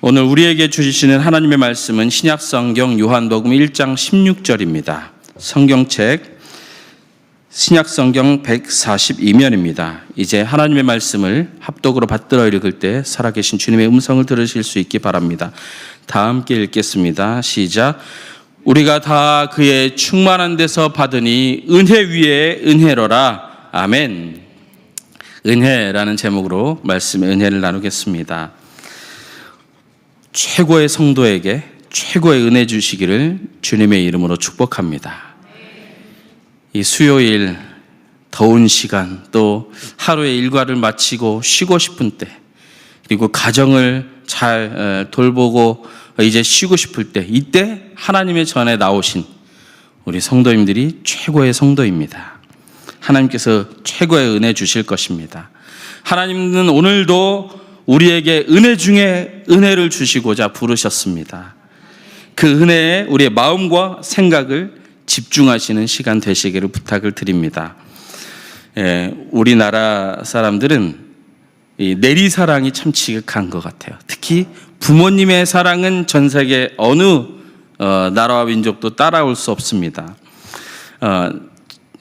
오늘 우리에게 주시는 하나님의 말씀은 신약성경 요한복음 1장 16절입니다. 성경책 신약성경 142면입니다. 이제 하나님의 말씀을 합독으로 받들어 읽을 때 살아계신 주님의 음성을 들으실 수 있기 바랍니다. 다 함께 읽겠습니다. 시작. 우리가 다 그의 충만한 데서 받으니 은혜 위에 은혜로라. 아멘. 은혜라는 제목으로 말씀의 은혜를 나누겠습니다. 최고의 성도에게 최고의 은혜 주시기를 주님의 이름으로 축복합니다. 이 수요일 더운 시간, 또 하루의 일과를 마치고 쉬고 싶은 때, 그리고 가정을 잘 돌보고 이제 쉬고 싶을 때, 이때 하나님의 전에 나오신 우리 성도님들이 최고의 성도입니다. 하나님께서 최고의 은혜 주실 것입니다. 하나님은 오늘도 우리에게 은혜 중에 은혜를 주시고자 부르셨습니다. 그 은혜에 우리의 마음과 생각을 집중하시는 시간 되시기를 부탁을 드립니다. 우리나라 사람들은 이 내리사랑이 참 지극한 것 같아요. 특히 부모님의 사랑은 전 세계 어느 나라와 민족도 따라올 수 없습니다.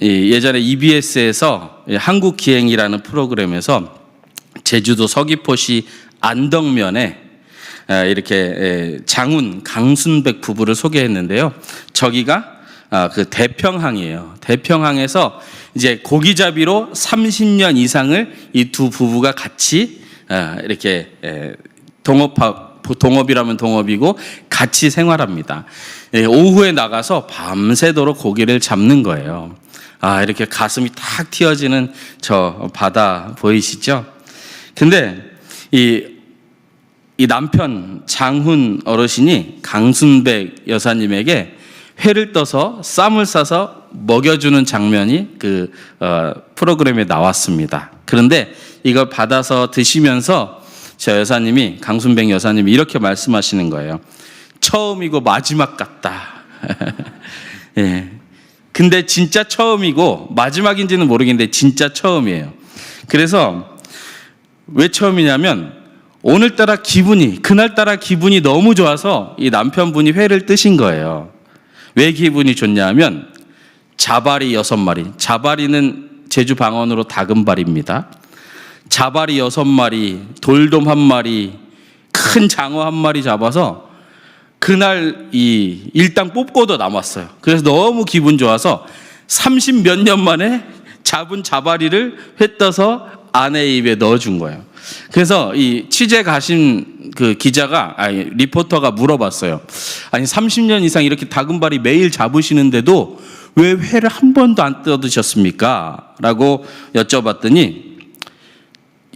예전에 EBS에서 한국기행이라는 프로그램에서 제주도 서귀포시 안덕면에 이렇게 장훈 강순백 부부를 소개했는데요. 저기가 그 대평항이에요. 대평항에서 이제 고기잡이로 30년 이상을 이 두 부부가 같이 이렇게 동업이라면 동업이고 같이 생활합니다. 오후에 나가서 밤새도록 고기를 잡는 거예요. 이렇게 가슴이 탁 튀어지는 저 바다 보이시죠? 근데 이 남편 장훈 어르신이 강순백 여사님에게 회를 떠서 쌈을 싸서 먹여주는 장면이 그 프로그램에 나왔습니다. 그런데 이걸 받아서 드시면서 저 여사님이, 강순백 여사님이 이렇게 말씀하시는 거예요. 처음이고 마지막 같다. 예. 근데 진짜 처음이고 마지막인지는 모르겠는데 진짜 처음이에요. 그래서 왜 처음이냐면 오늘따라 그날따라 기분이 너무 좋아서 이 남편분이 회를 뜨신 거예요. 왜 기분이 좋냐면 자바리 6마리, 자바리는 제주 방언으로 다금바리입니다. 자바리 6마리, 돌돔 1마리, 큰 장어 1마리 잡아서 그날 이 일당 뽑고도 남았어요. 그래서 너무 기분 좋아서 30몇 년 만에 잡은 자바리를 회 떠서 아내 입에 넣어준 거예요. 그래서 이 취재 가신 그 리포터가 물어봤어요. 아니 30년 이상 이렇게 다금바리 매일 잡으시는데도 왜 회를 한 번도 안 떠 드셨습니까? 라고 여쭤봤더니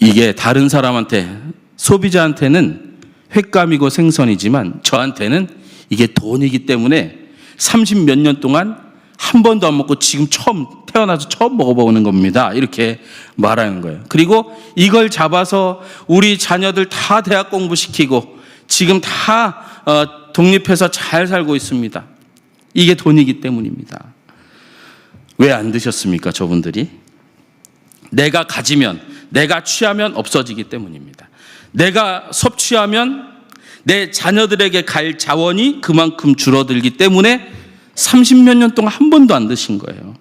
이게 다른 사람한테, 소비자한테는 횟감이고 생선이지만 저한테는 이게 돈이기 때문에 30몇 년 동안 한 번도 안 먹고 지금 태어나서 처음 먹어보는 겁니다. 이렇게 말하는 거예요. 그리고 이걸 잡아서 우리 자녀들 다 대학 공부시키고 지금 다 독립해서 잘 살고 있습니다. 이게 돈이기 때문입니다. 왜 안 드셨습니까, 저분들이? 내가 가지면, 내가 취하면 없어지기 때문입니다. 내가 섭취하면 내 자녀들에게 갈 자원이 그만큼 줄어들기 때문에 30몇 년 동안 한 번도 안 드신 거예요.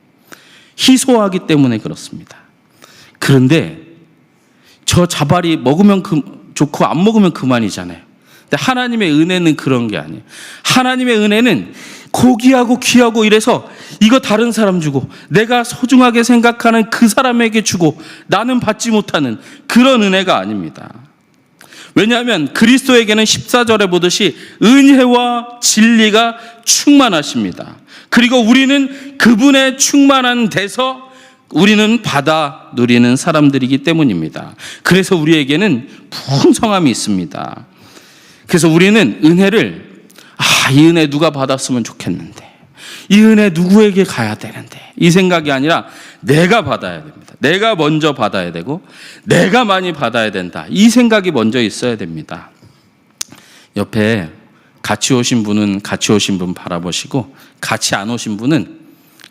희소하기 때문에 그렇습니다. 그런데 저 자발이 먹으면 좋고 안 먹으면 그만이잖아요. 근데 하나님의 은혜는 그런 게 아니에요. 하나님의 은혜는 고귀하고 귀하고 이래서 이거 다른 사람 주고 내가 소중하게 생각하는 그 사람에게 주고 나는 받지 못하는 그런 은혜가 아닙니다. 왜냐하면 그리스도에게는 14절에 보듯이 은혜와 진리가 충만하십니다. 그리고 우리는 그분의 충만한 데서 우리는 받아 누리는 사람들이기 때문입니다. 그래서 우리에게는 풍성함이 있습니다. 그래서 우리는 은혜를 이 은혜 누가 받았으면 좋겠는데, 이 은혜 누구에게 가야 되는데, 이 생각이 아니라 내가 받아야 됩니다. 내가 먼저 받아야 되고 내가 많이 받아야 된다. 이 생각이 먼저 있어야 됩니다. 옆에 같이 오신 분은 같이 오신 분 바라보시고 같이 안 오신 분은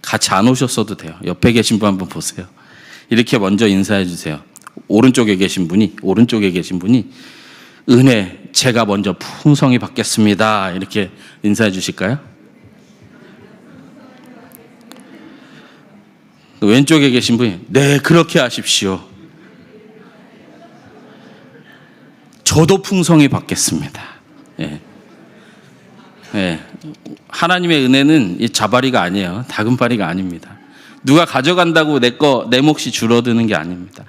같이 안 오셨어도 돼요. 옆에 계신 분 한번 보세요. 이렇게 먼저 인사해 주세요. 오른쪽에 계신 분이 은혜 제가 먼저 풍성히 받겠습니다. 이렇게 인사해 주실까요? 왼쪽에 계신 분이 네, 그렇게 하십시오. 저도 풍성히 받겠습니다. 예. 예. 하나님의 은혜는 이 자바리가 아니에요. 다금바리가 아닙니다. 누가 가져간다고 내 몫이 줄어드는 게 아닙니다.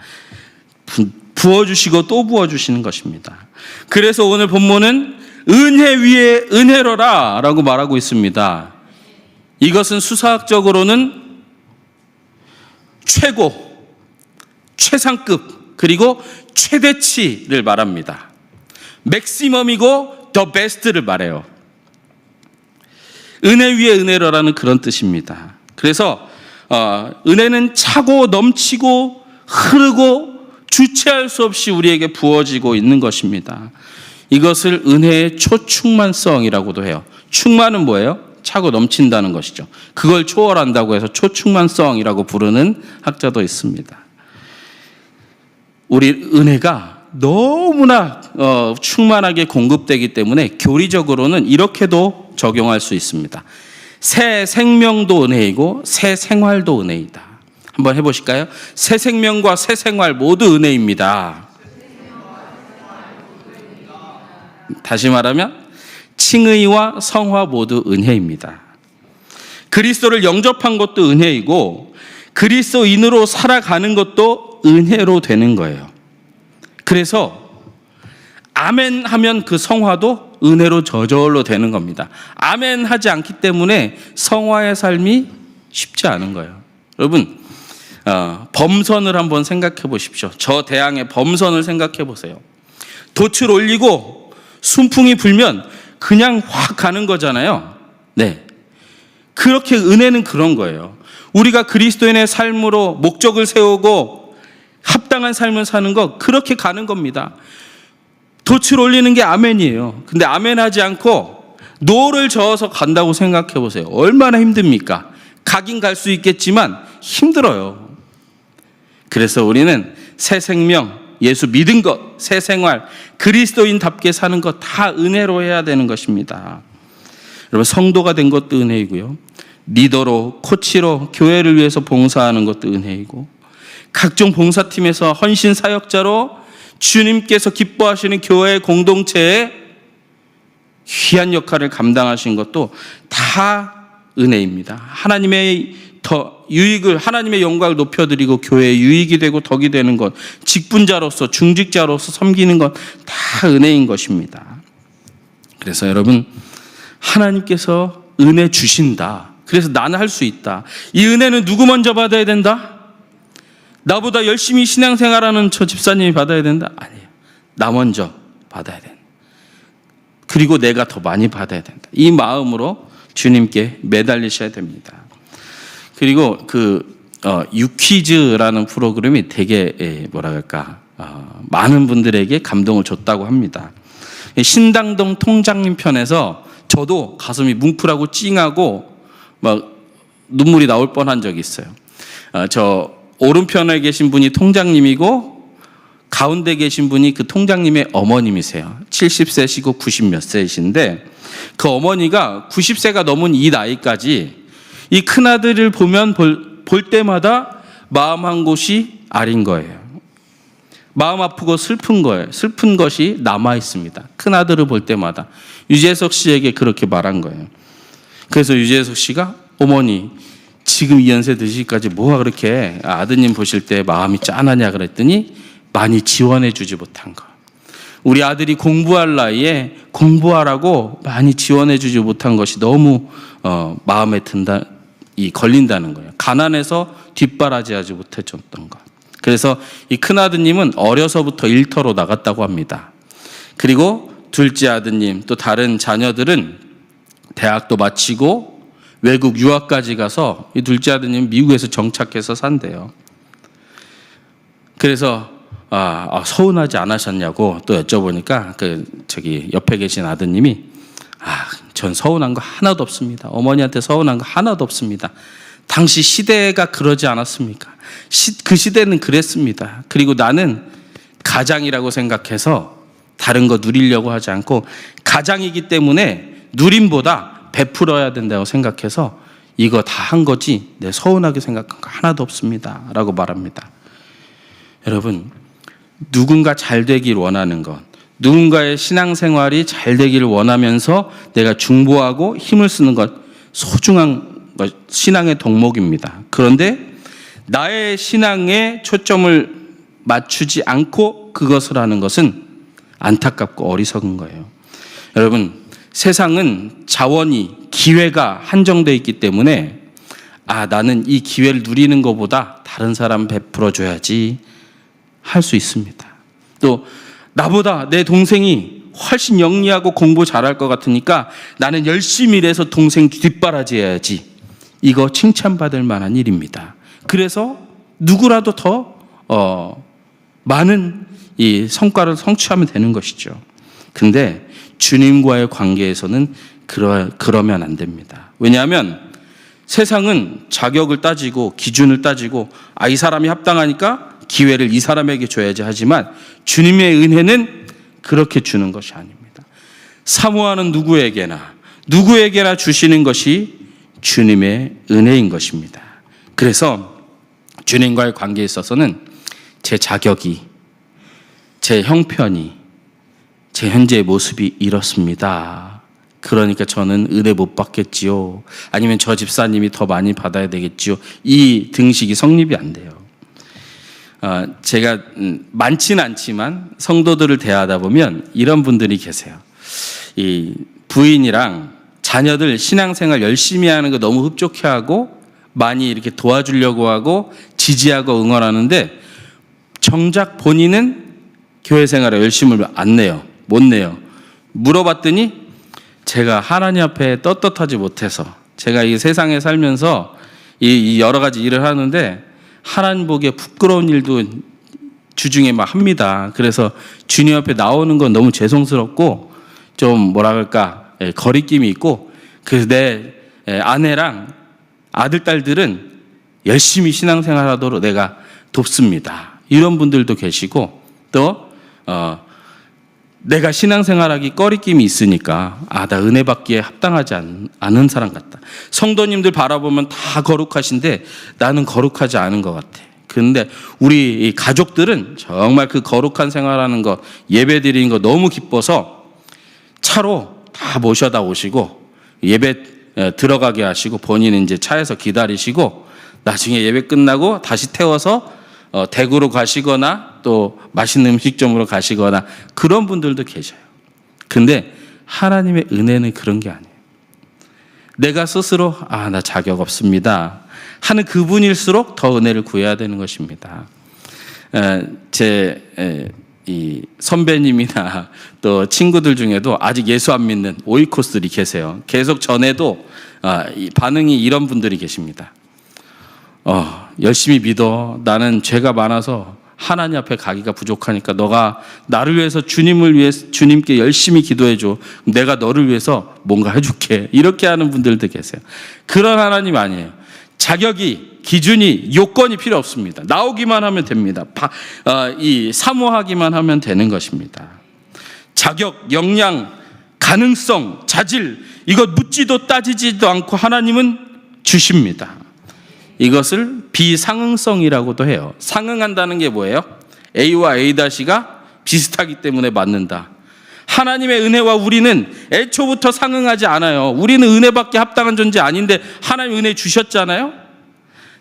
부어주시고 또 부어주시는 것입니다. 그래서 오늘 본문은 은혜 위에 은혜로라 라고 말하고 있습니다. 이것은 수사학적으로는 최고, 최상급, 그리고 최대치를 말합니다. 맥시멈이고 더 베스트를 말해요. 은혜 위에 은혜로라는 그런 뜻입니다. 그래서 은혜는 차고 넘치고 흐르고 주체할 수 없이 우리에게 부어지고 있는 것입니다. 이것을 은혜의 초충만성이라고도 해요. 충만은 뭐예요? 차고 넘친다는 것이죠. 그걸 초월한다고 해서 초충만성이라고 부르는 학자도 있습니다. 우리 은혜가 너무나 충만하게 공급되기 때문에 교리적으로는 이렇게도 적용할 수 있습니다. 새 생명도 은혜이고 새 생활도 은혜이다. 한번 해보실까요? 새 생명과 새 생활 모두 은혜입니다. 다시 말하면 칭의와 성화 모두 은혜입니다. 그리스도를 영접한 것도 은혜이고 그리스도인으로 살아가는 것도 은혜로 되는 거예요. 그래서 아멘 하면 그 성화도 은혜로 저절로 되는 겁니다. 아멘 하지 않기 때문에 성화의 삶이 쉽지 않은 거예요. 여러분, 범선을 한번 생각해 보십시오. 저 대항의 범선을 생각해 보세요. 돛을 올리고 순풍이 불면 그냥 확 가는 거잖아요. 네. 그렇게 은혜는 그런 거예요. 우리가 그리스도인의 삶으로 목적을 세우고 합당한 삶을 사는 거 그렇게 가는 겁니다. 돛을 올리는 게 아멘이에요. 근데 아멘 하지 않고 노를 저어서 간다고 생각해 보세요. 얼마나 힘듭니까? 가긴 갈 수 있겠지만 힘들어요. 그래서 우리는 새 생명, 예수 믿은 것, 새 생활, 그리스도인답게 사는 것 다 은혜로 해야 되는 것입니다. 여러분, 성도가 된 것도 은혜이고요. 리더로, 코치로 교회를 위해서 봉사하는 것도 은혜이고, 각종 봉사팀에서 헌신 사역자로 주님께서 기뻐하시는 교회 공동체의 귀한 역할을 감당하신 것도 다 은혜입니다. 하나님의 하나님의 영광을 높여드리고 교회의 유익이 되고 덕이 되는 것, 직분자로서 중직자로서 섬기는 것 다 은혜인 것입니다. 그래서 여러분, 하나님께서 은혜 주신다. 그래서 나는 할 수 있다. 이 은혜는 누구 먼저 받아야 된다? 나보다 열심히 신앙생활하는 저 집사님이 받아야 된다? 아니에요. 나 먼저 받아야 된다. 그리고 내가 더 많이 받아야 된다. 이 마음으로 주님께 매달리셔야 됩니다. 그리고 유퀴즈라는 프로그램이 되게 많은 분들에게 감동을 줬다고 합니다. 신당동 통장님 편에서 저도 가슴이 뭉클하고 찡하고 막 눈물이 나올 뻔한 적이 있어요. 저 오른편에 계신 분이 통장님이고 가운데 계신 분이 그 통장님의 어머님이세요. 70세시고 90몇 세이신데 그 어머니가 90세가 넘은 이 나이까지 이 큰아들을 보면 볼 때마다 마음 한 곳이 아린 거예요. 마음 아프고 슬픈 거예요. 슬픈 것이 남아 있습니다. 큰아들을 볼 때마다. 유재석 씨에게 그렇게 말한 거예요. 그래서 유재석 씨가 어머니 지금 이 연세 드시기까지 뭐가 그렇게 아드님 보실 때 마음이 짠하냐 그랬더니 많이 지원해 주지 못한 거. 우리 아들이 공부할 나이에 공부하라고 많이 지원해 주지 못한 것이 너무 마음에 걸린다는 거예요. 가난해서 뒷바라지하지 못해줬던 것. 그래서 이 큰아드님은 어려서부터 일터로 나갔다고 합니다. 그리고 둘째 아드님 또 다른 자녀들은 대학도 마치고 외국 유학까지 가서 이 둘째 아드님 미국에서 정착해서 산대요. 그래서 서운하지 않으셨냐고 또 여쭤보니까 옆에 계신 아드님이 전 서운한 거 하나도 없습니다. 어머니한테 서운한 거 하나도 없습니다. 당시 시대가 그러지 않았습니까? 그 시대는 그랬습니다. 그리고 나는 가장이라고 생각해서 다른 거 누리려고 하지 않고 가장이기 때문에 누림보다 베풀어야 된다고 생각해서 이거 다 한 거지 내 서운하게 생각한 거 하나도 없습니다 라고 말합니다. 여러분, 누군가 잘 되길 원하는 것, 누군가의 신앙생활이 잘 되기를 원하면서 내가 중보하고 힘을 쓰는 것, 소중한 것, 신앙의 덕목입니다. 그런데 나의 신앙에 초점을 맞추지 않고 그것을 하는 것은 안타깝고 어리석은 거예요. 여러분, 세상은 자원이, 기회가 한정되어 있기 때문에 나는 이 기회를 누리는 것보다 다른 사람 베풀어 줘야지 할 수 있습니다. 또 나보다 내 동생이 훨씬 영리하고 공부 잘할 것 같으니까 나는 열심히 일해서 동생 뒷바라지 해야지. 이거 칭찬받을 만한 일입니다. 그래서 누구라도 더 많은 이 성과를 성취하면 되는 것이죠. 근데 주님과의 관계에서는 그러면 안 됩니다. 왜냐하면 세상은 자격을 따지고 기준을 따지고 이 사람이 합당하니까 기회를 이 사람에게 줘야지 하지만 주님의 은혜는 그렇게 주는 것이 아닙니다. 사모하는 누구에게나 주시는 것이 주님의 은혜인 것입니다. 그래서 주님과의 관계에 있어서는 제 자격이, 제 형편이, 제 현재의 모습이 이렇습니다. 그러니까 저는 은혜 못 받겠지요. 아니면 저 집사님이 더 많이 받아야 되겠지요. 이 등식이 성립이 안 돼요. 제가 많지는 않지만 성도들을 대하다 보면 이런 분들이 계세요. 이 부인이랑 자녀들 신앙생활 열심히 하는 거 너무 흡족해하고 많이 이렇게 도와주려고 하고 지지하고 응원하는데 정작 본인은 교회 생활에 열심을 안 내요. 못 내요. 물어봤더니 제가 하나님 앞에 떳떳하지 못해서 제가 이 세상에 살면서 이 여러 가지 일을 하는데 하나님 보기에 부끄러운 일도 주중에 막 합니다. 그래서 주님 앞에 나오는 건 너무 죄송스럽고 좀 뭐라 그럴까 거리낌이 있고 그래서 내 아내랑 아들, 딸들은 열심히 신앙생활하도록 내가 돕습니다. 이런 분들도 계시고 또 내가 신앙생활하기 꺼리낌이 있으니까 나 은혜 받기에 합당하지 않은 사람 같다. 성도님들 바라보면 다 거룩하신데 나는 거룩하지 않은 것 같아. 그런데 우리 가족들은 정말 그 거룩한 생활하는 것, 예배 드리는 거 너무 기뻐서 차로 다 모셔다 오시고 예배 들어가게 하시고 본인은 이제 차에서 기다리시고 나중에 예배 끝나고 다시 태워서 대구로 가시거나 또 맛있는 음식점으로 가시거나 그런 분들도 계셔요. 근데 하나님의 은혜는 그런 게 아니에요. 내가 스스로 나 자격 없습니다 하는 그분일수록 더 은혜를 구해야 되는 것입니다. 이 선배님이나 또 친구들 중에도 아직 예수 안 믿는 오이코스들이 계세요. 계속 전에도 반응이 이런 분들이 계십니다. 열심히 믿어. 나는 죄가 많아서 하나님 앞에 가기가 부족하니까 너가 나를 위해서 주님을 위해서 주님께 열심히 기도해 줘. 내가 너를 위해서 뭔가 해줄게. 이렇게 하는 분들도 계세요. 그런 하나님 아니에요. 자격이, 기준이, 요건이 필요 없습니다. 나오기만 하면 됩니다. 사모하기만 하면 되는 것입니다. 자격, 역량, 가능성, 자질 이것 묻지도 따지지도 않고 하나님은 주십니다. 이것을 비상응성이라고도 해요. 상응한다는 게 뭐예요? A와 A-가 비슷하기 때문에 맞는다. 하나님의 은혜와 우리는 애초부터 상응하지 않아요. 우리는 은혜받기 합당한 존재 아닌데 하나님 은혜 주셨잖아요.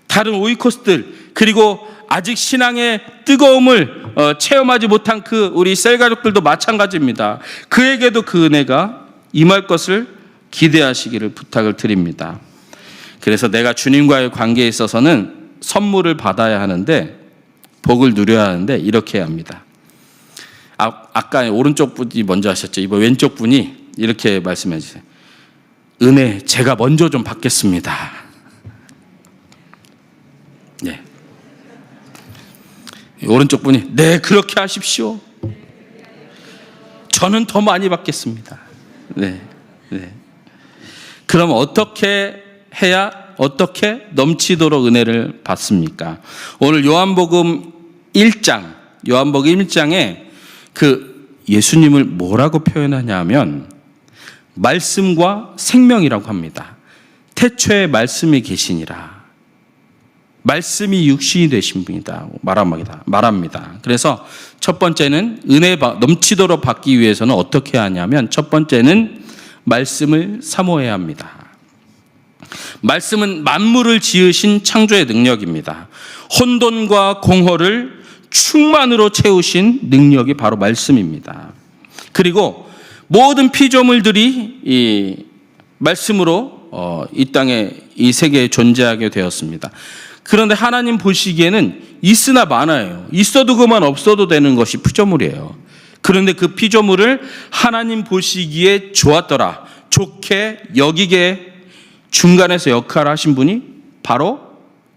다른 오이코스들 그리고 아직 신앙의 뜨거움을 체험하지 못한 우리 셀 가족들도 마찬가지입니다. 그에게도 그 은혜가 임할 것을 기대하시기를 부탁을 드립니다. 그래서 내가 주님과의 관계에 있어서는 선물을 받아야 하는데 복을 누려야 하는데 이렇게 해야 합니다. 아까 오른쪽 분이 먼저 하셨죠. 이번 왼쪽 분이 이렇게 말씀해 주세요. 은혜 제가 먼저 좀 받겠습니다. 네. 오른쪽 분이 네 그렇게 하십시오. 저는 더 많이 받겠습니다. 네. 그럼 어떻게 해야 어떻게 넘치도록 은혜를 받습니까? 오늘 요한복음 1장에 예수님을 뭐라고 표현하냐 하면 말씀과 생명이라고 합니다. 태초에 말씀이 계시니라. 말씀이 육신이 되신 분이다 말합니다. 그래서 첫 번째는 은혜 넘치도록 받기 위해서는 어떻게 하냐면 첫 번째는 말씀을 사모해야 합니다. 말씀은 만물을 지으신 창조의 능력입니다. 혼돈과 공허를 충만으로 채우신 능력이 바로 말씀입니다. 그리고 모든 피조물들이 이 말씀으로 이 땅에 이 세계에 존재하게 되었습니다. 그런데 하나님 보시기에는 있으나 마나예요. 있어도 그만 없어도 되는 것이 피조물이에요. 그런데 그 피조물을 하나님 보시기에 좋았더라, 좋게 여기게 중간에서 역할을 하신 분이 바로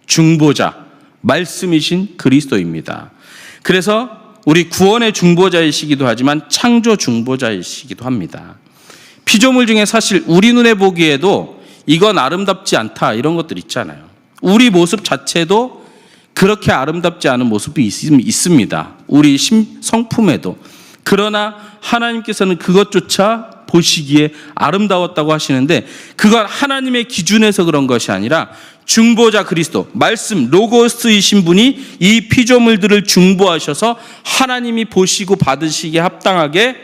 중보자, 말씀이신 그리스도입니다. 그래서 우리 구원의 중보자이시기도 하지만 창조 중보자이시기도 합니다. 피조물 중에 사실 우리 눈에 보기에도 이건 아름답지 않다 이런 것들 있잖아요. 우리 모습 자체도 그렇게 아름답지 않은 모습이 있습니다. 우리 성품에도. 그러나 하나님께서는 그것조차 보시기에 아름다웠다고 하시는데 그건 하나님의 기준에서 그런 것이 아니라 중보자 그리스도, 말씀, 로고스이신 분이 이 피조물들을 중보하셔서 하나님이 보시고 받으시기에 합당하게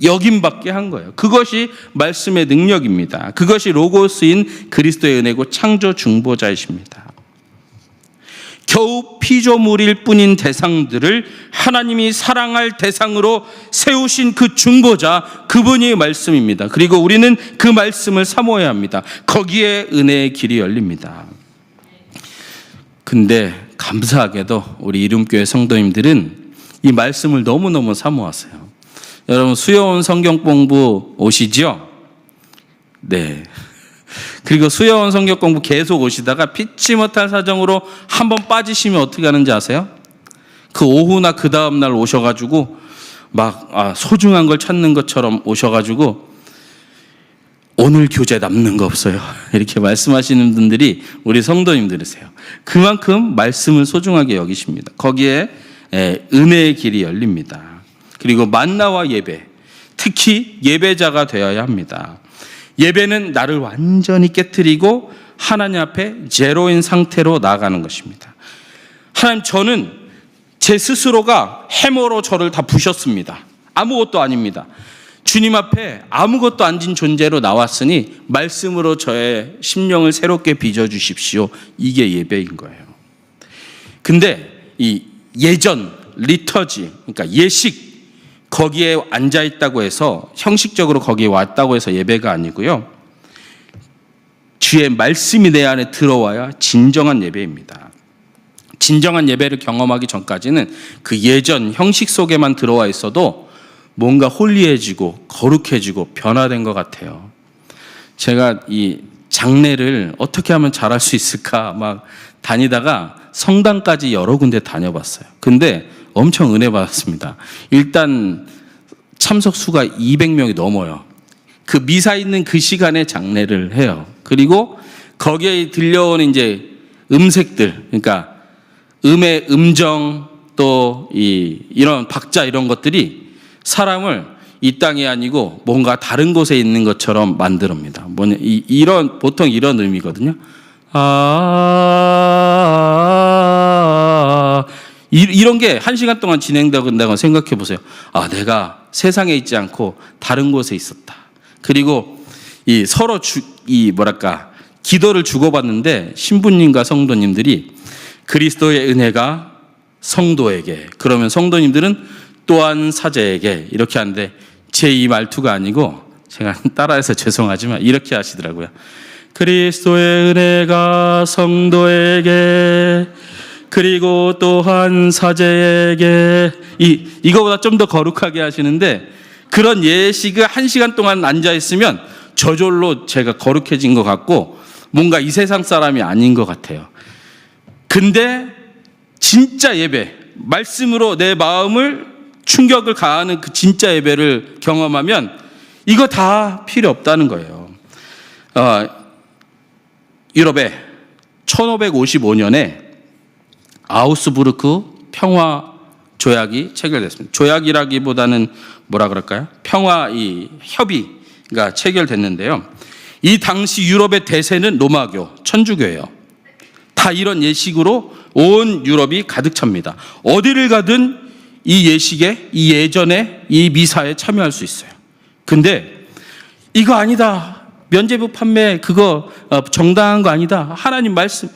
여김받게 한 거예요. 그것이 말씀의 능력입니다. 그것이 로고스인 그리스도의 은혜고 창조 중보자이십니다. 겨우 피조물일 뿐인 대상들을 하나님이 사랑할 대상으로 세우신 그 중보자, 그분이 말씀입니다. 그리고 우리는 그 말씀을 사모해야 합니다. 거기에 은혜의 길이 열립니다. 근데 감사하게도 우리 이름교회 성도님들은 이 말씀을 너무너무 사모하세요. 여러분 수요원 성경 공부 오시죠? 네. 그리고 수요원 성경 공부 계속 오시다가 피치 못할 사정으로 한번 빠지시면 어떻게 하는지 아세요? 그 오후나 그 다음날 오셔가지고 막 소중한 걸 찾는 것처럼 오셔가지고 오늘 교재 남는 거 없어요 이렇게 말씀하시는 분들이 우리 성도님들이세요. 그만큼 말씀을 소중하게 여기십니다. 거기에 은혜의 길이 열립니다. 그리고 만나와 예배, 특히 예배자가 되어야 합니다. 예배는 나를 완전히 깨트리고 하나님 앞에 제로인 상태로 나아가는 것입니다. 하나님, 저는 제 스스로가 해머로 저를 다 부셨습니다. 아무것도 아닙니다. 주님 앞에 아무것도 아닌 존재로 나왔으니 말씀으로 저의 심령을 새롭게 빚어주십시오. 이게 예배인 거예요. 근데 이 예전, 리터지, 그러니까 예식, 거기에 앉아있다고 해서 형식적으로 거기에 왔다고 해서 예배가 아니고요. 주의 말씀이 내 안에 들어와야 진정한 예배입니다. 진정한 예배를 경험하기 전까지는 그 예전 형식 속에만 들어와 있어도 뭔가 홀리해지고 거룩해지고 변화된 것 같아요. 제가 이 장례를 어떻게 하면 잘할 수 있을까 막 다니다가 성당까지 여러 군데 다녀봤어요. 근데 엄청 은혜 받았습니다. 일단 참석 수가 200명이 넘어요. 그 미사 있는 그 시간에 장례를 해요. 그리고 거기에 들려오는 이제 음색들, 그러니까 음의 음정 또 이런 박자 이런 것들이 사람을 이 땅이 아니고 뭔가 다른 곳에 있는 것처럼 만듭니다. 뭐냐, 보통 이런 의미거든요. 이런 게 1시간 동안 진행된다고 생각해 보세요. 내가 세상에 있지 않고 다른 곳에 있었다. 그리고 서로 기도를 주고받는데 신부님과 성도님들이 그리스도의 은혜가 성도에게, 그러면 성도님들은 또한 사제에게 이렇게 하는데 제 이 말투가 아니고 제가 따라해서 죄송하지만 이렇게 하시더라고요. 그리스도의 은혜가 성도에게 그리고 또한 사제에게 이거보다 좀 더 거룩하게 하시는데 그런 예식을 1시간 동안 앉아있으면 저절로 제가 거룩해진 것 같고 뭔가 이 세상 사람이 아닌 것 같아요. 근데 진짜 예배, 말씀으로 내 마음을 충격을 가하는 그 진짜 예배를 경험하면 이거 다 필요 없다는 거예요. 유럽에 1555년에 아우스부르크 평화 조약이 체결됐습니다. 조약이라기보다는 뭐라 그럴까요? 평화 이 협의가 체결됐는데요. 이 당시 유럽의 대세는 로마교, 천주교예요. 다 이런 예식으로 온 유럽이 가득 찹니다. 어디를 가든 이 예식에, 이 예전에, 이 미사에 참여할 수 있어요. 근데 이거 아니다. 면죄부 판매 그거 정당한 거 아니다. 하나님 말씀.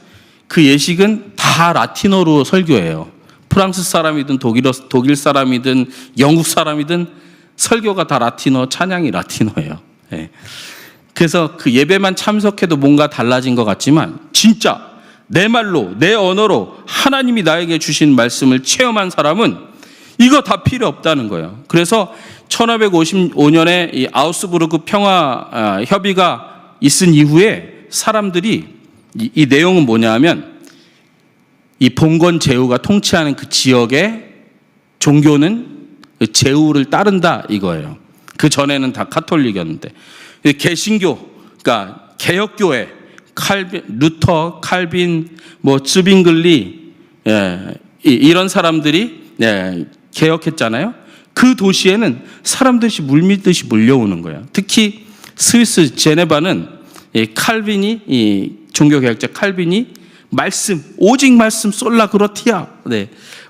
그 예식은 다 라틴어로 설교해요. 프랑스 사람이든 독일 사람이든 영국 사람이든 설교가 다 라틴어, 찬양이 라틴어예요. 네. 그래서 그 예배만 참석해도 뭔가 달라진 것 같지만 진짜 내 말로, 내 언어로 하나님이 나에게 주신 말씀을 체험한 사람은 이거 다 필요 없다는 거예요. 그래서 1555년에 이 아우스부르크 평화 협의가 있은 이후에 사람들이 이 내용은 뭐냐면 이 봉건 제후가 통치하는 그 지역의 종교는 제후를 따른다 이거예요. 그 전에는 다 카톨릭이었는데 개신교, 그러니까 개혁교회, 루터, 칼빈, 쯔빙글리 이런 사람들이 개혁했잖아요. 그 도시에는 사람들이 물밀듯이 몰려오는 거예요. 특히 스위스 제네바는 칼빈이 이 종교개혁자 칼빈이 말씀, 오직 말씀 솔라 그로티아,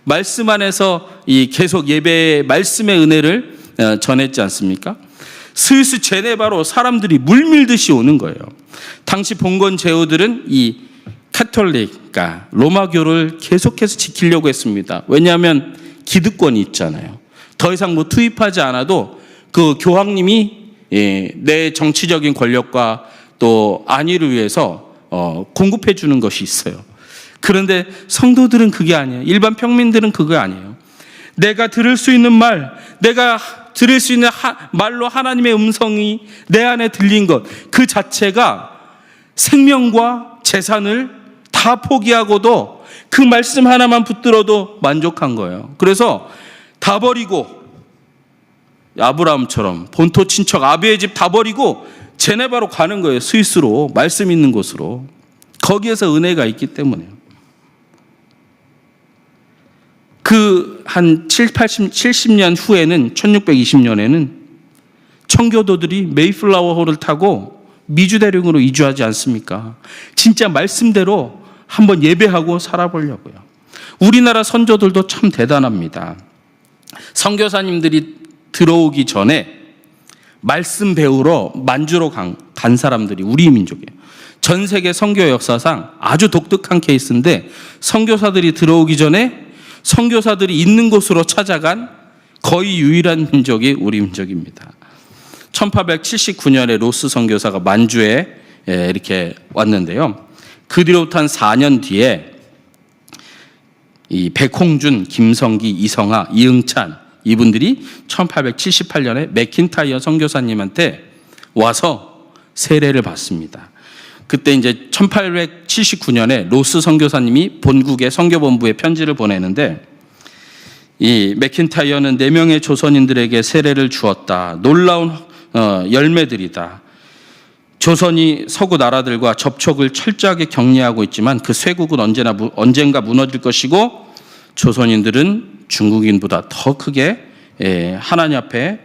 말씀 안에서 이 계속 예배의 말씀의 은혜를 전했지 않습니까? 스위스 제네바로 사람들이 물밀듯이 오는 거예요. 당시 봉건 제후들은 이 카톨릭, 그러니까 로마교를 계속해서 지키려고 했습니다. 왜냐하면 기득권이 있잖아요. 더 이상 투입하지 않아도 그 교황님이 내 정치적인 권력과 또 안위를 위해서 공급해 주는 것이 있어요. 그런데 성도들은 그게 아니에요. 일반 평민들은 그게 아니에요. 내가 들을 수 있는 말, 내가 들을 수 있는 말로 하나님의 음성이 내 안에 들린 것, 그 자체가 생명과 재산을 다 포기하고도 그 말씀 하나만 붙들어도 만족한 거예요. 그래서 다 버리고 아브라함처럼 본토 친척 아비의 집 다 버리고 제네바로 가는 거예요. 스위스로, 말씀 있는 곳으로. 거기에서 은혜가 있기 때문에요. 그 한 70년 후에는 1620년에는 청교도들이 메이플라워호를 타고 미주 대륙으로 이주하지 않습니까? 진짜 말씀대로 한번 예배하고 살아보려고요. 우리나라 선조들도 참 대단합니다. 선교사님들이 들어오기 전에 말씀 배우러 만주로 간 사람들이 우리 민족이에요. 전 세계 선교 역사상 아주 독특한 케이스인데 선교사들이 들어오기 전에 선교사들이 있는 곳으로 찾아간 거의 유일한 민족이 우리 민족입니다. 1879년에 로스 선교사가 만주에 이렇게 왔는데요. 그 뒤로부터 한 4년 뒤에 이 백홍준, 김성기, 이성하, 이응찬 이분들이 1878년에 맥킨타이어 선교사님한테 와서 세례를 받습니다. 그때 이제 1879년에 로스 선교사님이 본국의 선교본부에 편지를 보내는데 이 맥킨타이어는 4명의 조선인들에게 세례를 주었다. 놀라운 열매들이다. 조선이 서구 나라들과 접촉을 철저하게 격리하고 있지만 그 쇄국은 언젠가 무너질 것이고 조선인들은 중국인보다 더 크게 하나님 앞에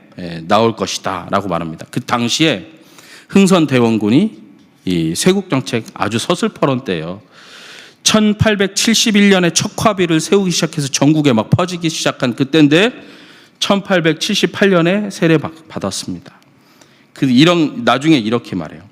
나올 것이다 라고 말합니다. 그 당시에 흥선대원군이 이 쇄국정책 아주 서슬퍼런 때예요. 1871년에 척화비를 세우기 시작해서 전국에 막 퍼지기 시작한 그때인데 1878년에 세례 받았습니다. 나중에 이렇게 말해요.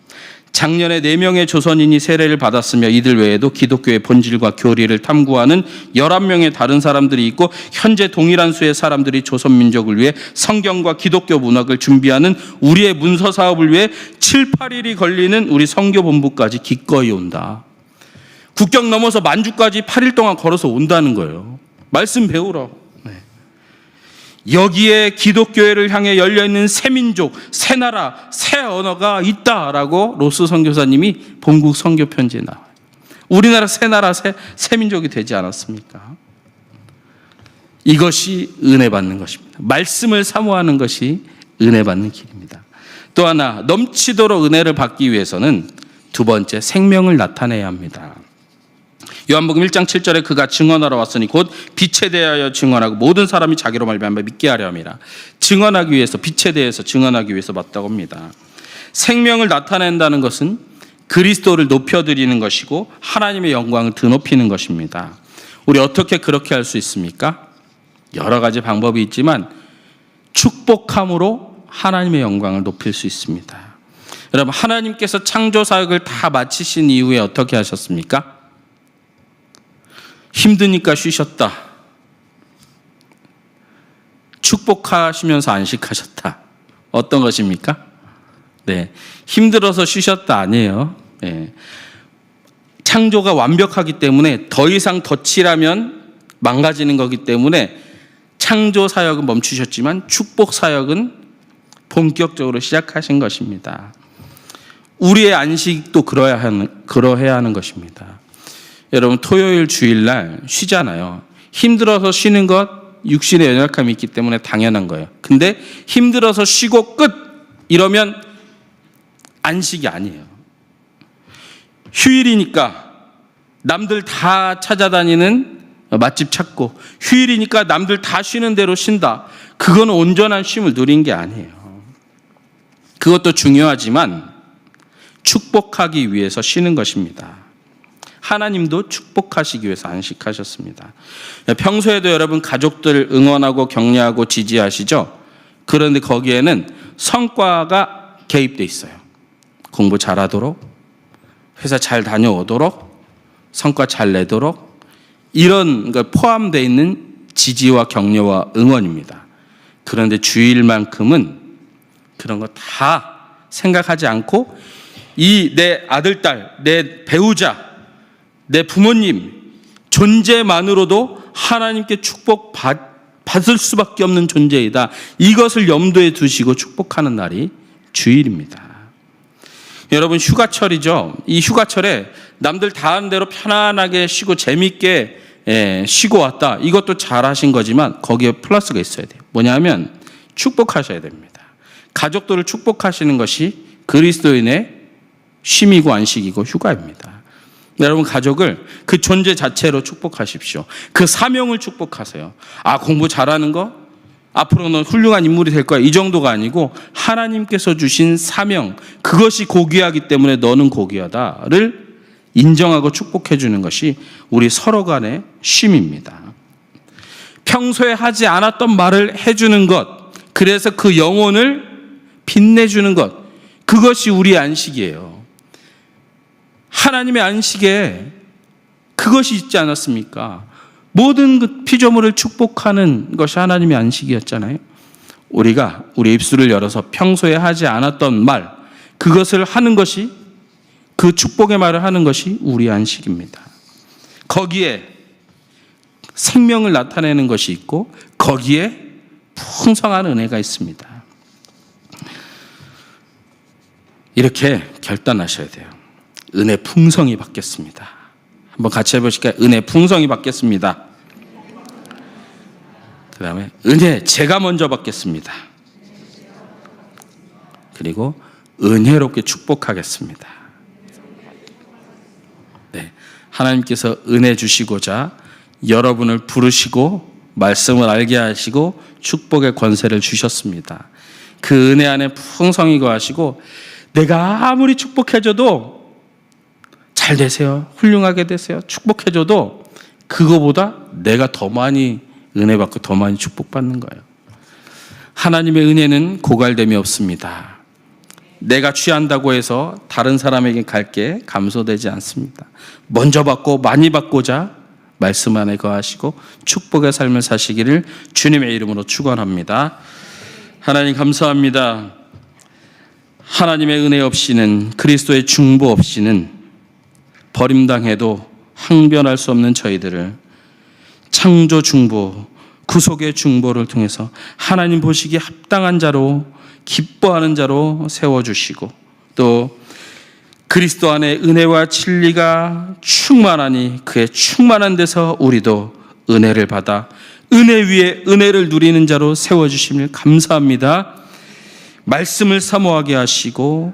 작년에 4명의 조선인이 세례를 받았으며 이들 외에도 기독교의 본질과 교리를 탐구하는 11명의 다른 사람들이 있고 현재 동일한 수의 사람들이 조선민족을 위해 성경과 기독교 문학을 준비하는 우리의 문서 사업을 위해 7, 8일이 걸리는 우리 선교본부까지 기꺼이 온다. 국경 넘어서 만주까지 8일 동안 걸어서 온다는 거예요. 말씀 배우러. 여기에 기독교회를 향해 열려있는 새 민족, 새 나라, 새 언어가 있다라고 로스 선교사님이 본국 선교 편지에 나와요. 우리나라 새 나라, 새 민족이 되지 않았습니까? 이것이 은혜 받는 것입니다. 말씀을 사모하는 것이 은혜 받는 길입니다. 또 하나, 넘치도록 은혜를 받기 위해서는 두 번째, 생명을 나타내야 합니다. 요한복음 1장 7절에 그가 증언하러 왔으니 곧 빛에 대하여 증언하고 모든 사람이 자기로 말미암아 믿게 하려 함이라. 증언하기 위해서, 빛에 대해서 증언하기 위해서 왔다고 합니다. 생명을 나타낸다는 것은 그리스도를 높여드리는 것이고 하나님의 영광을 드높이는 것입니다. 우리 어떻게 그렇게 할 수 있습니까? 여러 가지 방법이 있지만 축복함으로 하나님의 영광을 높일 수 있습니다. 여러분, 하나님께서 창조 사역을 다 마치신 이후에 어떻게 하셨습니까? 힘드니까 쉬셨다. 축복하시면서 안식하셨다. 어떤 것입니까? 네, 힘들어서 쉬셨다 아니에요. 네. 창조가 완벽하기 때문에 더 이상 덧칠하면 망가지는 거기 때문에 창조 사역은 멈추셨지만 축복 사역은 본격적으로 시작하신 것입니다. 우리의 안식도 그러해야 하는 것입니다. 여러분, 토요일 주일날 쉬잖아요. 힘들어서 쉬는 것, 육신의 연약함이 있기 때문에 당연한 거예요. 근데 힘들어서 쉬고 끝! 이러면 안식이 아니에요. 휴일이니까 남들 다 찾아다니는 맛집 찾고, 휴일이니까 남들 다 쉬는 대로 쉰다. 그건 온전한 쉼을 누린 게 아니에요. 그것도 중요하지만 축복하기 위해서 쉬는 것입니다. 하나님도 축복하시기 위해서 안식하셨습니다. 평소에도 여러분 가족들 응원하고 격려하고 지지하시죠? 그런데 거기에는 성과가 개입돼 있어요. 공부 잘하도록, 회사 잘 다녀오도록, 성과 잘 내도록, 이런 거 포함되어 있는 지지와 격려와 응원입니다. 그런데 주일만큼은 그런 거 다 생각하지 않고 이 내 아들, 딸, 내 배우자, 내 부모님 존재만으로도 하나님께 축복받을 수밖에 없는 존재이다. 이것을 염두에 두시고 축복하는 날이 주일입니다. 여러분, 휴가철이죠. 이 휴가철에 남들 다 하는 대로 편안하게 쉬고 재밌게 쉬고 왔다. 이것도 잘하신 거지만 거기에 플러스가 있어야 돼요. 뭐냐면 축복하셔야 됩니다. 가족들을 축복하시는 것이 그리스도인의 쉼이고 안식이고 휴가입니다. 여러분, 가족을 그 존재 자체로 축복하십시오. 그 사명을 축복하세요. 아, 공부 잘하는 거? 앞으로는 훌륭한 인물이 될 거야. 이 정도가 아니고 하나님께서 주신 사명, 그것이 고귀하기 때문에 너는 고귀하다를 인정하고 축복해 주는 것이 우리 서로 간의 쉼입니다. 평소에 하지 않았던 말을 해주는 것, 그래서 그 영혼을 빛내주는 것, 그것이 우리의 안식이에요. 하나님의 안식에 그것이 있지 않았습니까? 모든 그 피조물을 축복하는 것이 하나님의 안식이었잖아요. 우리가 우리 입술을 열어서 평소에 하지 않았던 말, 그것을 하는 것이, 그 축복의 말을 하는 것이 우리 안식입니다. 거기에 생명을 나타내는 것이 있고 거기에 풍성한 은혜가 있습니다. 이렇게 결단하셔야 돼요. 은혜 풍성이 받겠습니다. 한번 같이 해보실까요? 은혜 풍성이 받겠습니다. 그 다음에 은혜 제가 먼저 받겠습니다. 그리고 은혜롭게 축복하겠습니다. 네, 하나님께서 은혜 주시고자 여러분을 부르시고 말씀을 알게 하시고 축복의 권세를 주셨습니다. 그 은혜 안에 풍성히 거하시고 내가 아무리 축복해줘도 잘 되세요, 훌륭하게 되세요, 축복해줘도 그거보다 내가 더 많이 은혜 받고 더 많이 축복받는 거예요. 하나님의 은혜는 고갈됨이 없습니다. 내가 취한다고 해서 다른 사람에게 갈 게 감소되지 않습니다. 먼저 받고 많이 받고자 말씀 안에 거하시고 축복의 삶을 사시기를 주님의 이름으로 축원합니다. 하나님 감사합니다. 하나님의 은혜 없이는, 그리스도의 중보 없이는 버림당해도 항변할 수 없는 저희들을 창조 중보, 구속의 중보를 통해서 하나님 보시기에 합당한 자로, 기뻐하는 자로 세워주시고, 또 그리스도 안에 은혜와 진리가 충만하니 그의 충만한 데서 우리도 은혜를 받아 은혜 위에 은혜를 누리는 자로 세워주심을 감사합니다. 말씀을 사모하게 하시고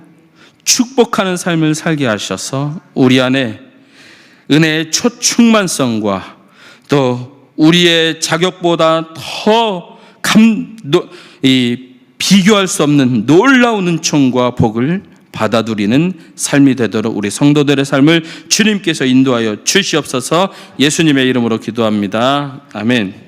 축복하는 삶을 살게 하셔서 우리 안에 은혜의 초충만성과 또 우리의 자격보다 더 비교할 수 없는 놀라운 은총과 복을 받아들이는 삶이 되도록 우리 성도들의 삶을 주님께서 인도하여 주시옵소서. 예수님의 이름으로 기도합니다. 아멘.